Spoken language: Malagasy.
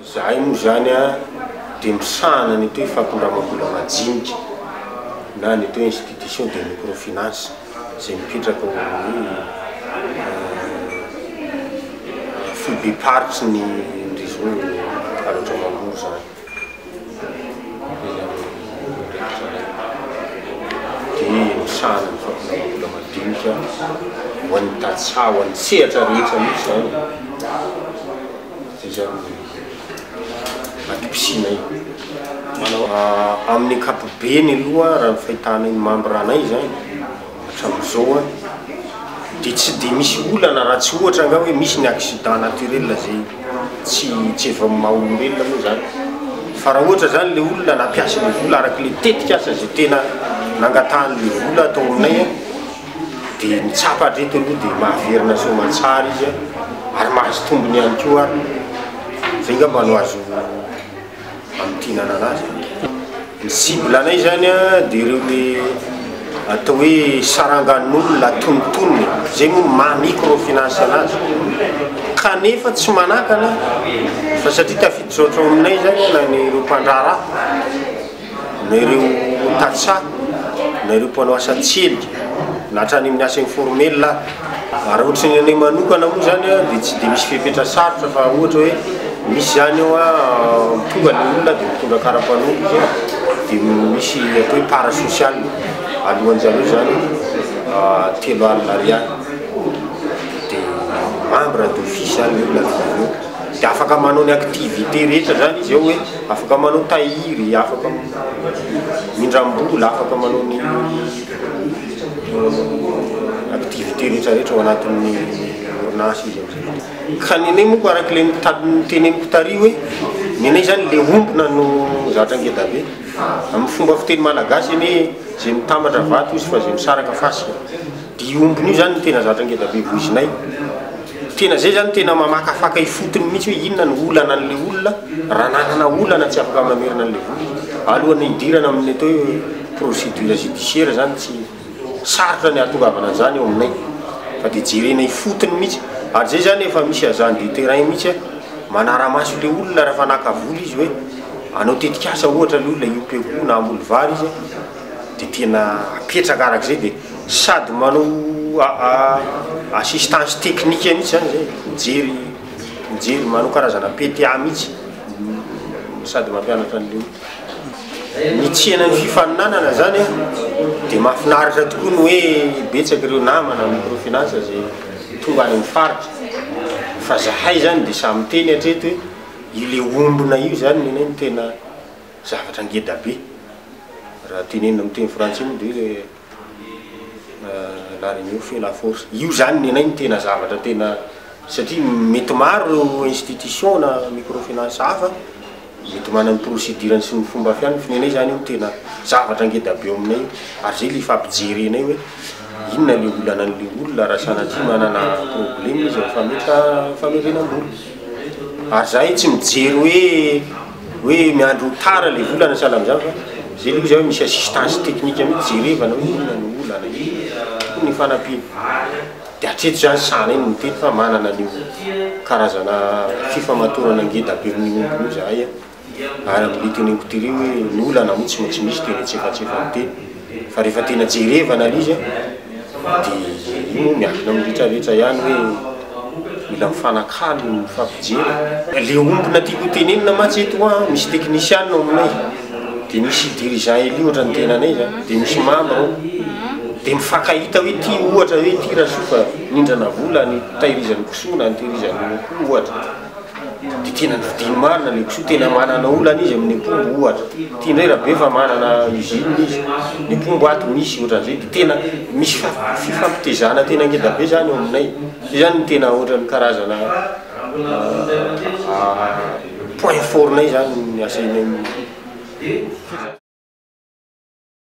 zahay moa zany a dia misahana ny atao hoe fampindramam-bola majinika na ny atao hoe institution de microfinance izay mipetraka ao amin'ny Foibe paritsy ny réseau Alatra Mambory zany. Dia misahana ny fampindramam-bola madinika ho an'ny tantsaha ho an'ny sehatra rehetra mihitsy zany. Zay zany adipisianay amin'ny ankapobeny aloha raha ny fahitanay ny membranay zany hatramin'izao dia tsy dia misy olana raha tsy ohatra nga hoe misy ny accident naturel zay tsy efa maha-olombelona moa zany, fa raha ohatra zany le olona nampiasa le vola araka le tetika asa zay tena nangatahany le vola atao aminay dia nitsapa reto aloha dia mahaverina soamantsara izy ary mahazo tombony ihany koa ary zay ngamba no azo amtinana anazy. Ny cible anay zany dia ireo le atao hoe sarangan'olona tonontonony zay moa ma-microfinance anazy kanefa tsy manakana fa satria tafiditra oatra aminay zany na ny ireo mpandrara na ireo tantsaha na ireo mpanao asa tsely na hatrany amin'ny asa informel raha ohatra ny anay manokana moa zany dia tsy dia misy fepetra sarotra fa ohatra hoe misy zany eo tonga le olona dia mitondra karapanolo izy dia misy atao hoe parasocial alohan'zareo zany 3 alina ariary dia membre d'office le olona zareo dia afaka manao ny activité rehetra zany izy ao hoe afaka manao tahiry, afaka mindram-bola, afaka manao ny activité rehetrarehetra ao anatin'ny orinasa izy am'zay. Ka nenay moa araka le teneniko tary hoe nenay zany le ombona no zavatra ngeda be amin'ny fomba fiteny malagasy eny zay mitambatra vato izy fa zay misaraka fasika, dia ombony io zany ny tena zavatra ngeda be voizinay. Tena zay zany tena mamakafaka ifotony mihitsy hoe inona ny olana an'le olona raha nanana olana tsy afaka mamerina an'le vola alohan'ny hidirana amin'ny atao hoe procédure judiciaire zany tsy sarotra ny ahatongavana zany eo aminay fa dia jerena ifotony mihitsy. Ary zay zany efa misy agent du terrain mihitsy manara-maso le olona raha fanaka vola izy hoe anao tetika asa ohatra le olona IOPECO na amboly vary izy dia tena apetraka arak'izay dia sady manao assistance technique mihitsy zany zay manao karazana PTA mihitsy sady mampianatra an'le ny tsena ny fifaninanana zany dia mahafinaritra tokoa ny hoe betsaka ireo namana microfinance zay tonga any amin'ny faritra fa zahay zany dia samy teny hatreto hoe ile ombona io zany nenay ny tena zavatra ngeda be raha tenenina amin'ny teny frantsay moa dia la réunion fait la force io zany nenay ny tena zavatra tena satria mety maro institution na microfinance hafa mety manana procédure sy ny fomba fiany fa nenay zany io tena zavatra ngeda be aminay ary zay le fampijerenay hoe inona le olana an'le olona raha sanatria manana problème izy famerenam-bola. Ary zahay tsy mijery hoe miandro tara le volana sahala amin'izany fa zay le izy hoe misy assistance technique mihitsy jerevana hoe inona ny olana ny fanampiana dia hatreto zany sanay no miteny fa manana ny karazana fifamatorana ngeda be amin'ny ombony io zahay ary amin'le teneniko tireo hoe ny olana moa tsy maintsy misy tena tsefatsefa miteny fa rehefa tena jerevana le izy dia io miakina amin'ny rehetrarehetra ihany hoe mila mifanakalo mifampijery le ombona tiako tenenina matsy eto misy technicien aminay dia misy dirigeant eli ohatra ny tenanay zany dia misy membre dia mifankahita hoe ty ohatra hoe ty raha sofa nindrana vola ny tahirizan'ny kisoa na ny tahirizan'ny akoho ohatra dia tena nividiny marina le kisoa tena manana olana izy amin'ny apombo ohatra ty indray raha be fa manana usine izy ny apombo ato misy ohatran'izay dia tena misy fifampitezana tena ngeda be zany eo aminay. Zay zany tena ohatran'ny karazana point fort nay zany ny asainay